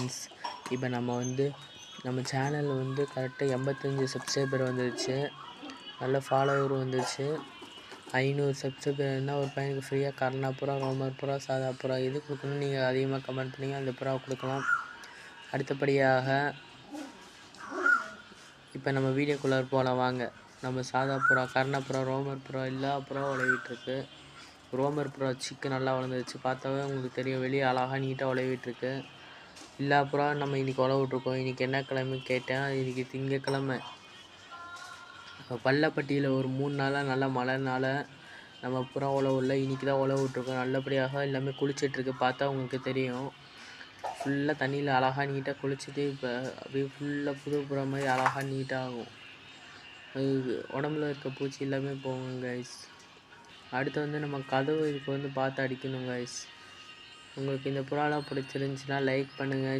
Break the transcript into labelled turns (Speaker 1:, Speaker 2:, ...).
Speaker 1: Friends. இப்போ நம்ம channel கரெக்டாக 85 சப்ஸ்கிரைபர் வந்துருச்சு. நல்ல ஃபாலோவரும் வந்துருச்சு. 500 சப்ஸ்கிரைபர் இருந்தால் ஒரு பையனுக்கு ஃப்ரீயாக கர்ணா புறா, ரோமர் புறா, சாதா புறா எது கொடுக்கணும்னு நீங்கள் அதிகமாக கமெண்ட் பண்ணிங்க, அந்த புறாவை கொடுக்கலாம். அடுத்தபடியாக இப்போ நம்ம வீடியோக்குள்ளே போகலாம் வாங்க. நம்ம சாதா புறா, கர்ணா புறா, ரோமர் புறா எல்லா புறாவும் உழவிட்டுருக்கு. ரோமர் புறா சிக்கு நல்லா வளர்ந்துருச்சு. பார்த்தாவே உங்களுக்கு தெரியும், வெளியே அழகாக நீட்டாக உழவிட்டுருக்கு. எல்லா புறாவும் நம்ம இன்றைக்கி உழவிட்ருக்கோம். இன்றைக்கி என்ன கிழமை கேட்டேன், இன்றைக்கி திங்கக்கிழமை. பள்ளப்பட்டியில் ஒரு 3 நாளாக நல்லா மழைனால நம்ம புறா உழவுல இன்றைக்கி தான் உழவிட்ருக்கோம். நல்லபடியாக எல்லாமே குளிச்சிட்ருக்கு. பார்த்தா உங்களுக்கு தெரியும், ஃபுல்லாக தண்ணியில் அழகாக நீட்டாக குளிச்சுட்டு இப்போ அப்படியே ஃபுல்லாக புது புறா மாதிரி அழகாக நீட்டாக ஆகும். அது உடம்புல இருக்க பூச்சி எல்லாமே போகும் கைஸ். அடுத்து நம்ம கதவு இதுக்கு பார்த்து அடிக்கணும் கைஸ். உங்களுக்கு இந்த புறாலாம் பிடிச்சிருந்துச்சின்னா லைக் பண்ணுங்கள்.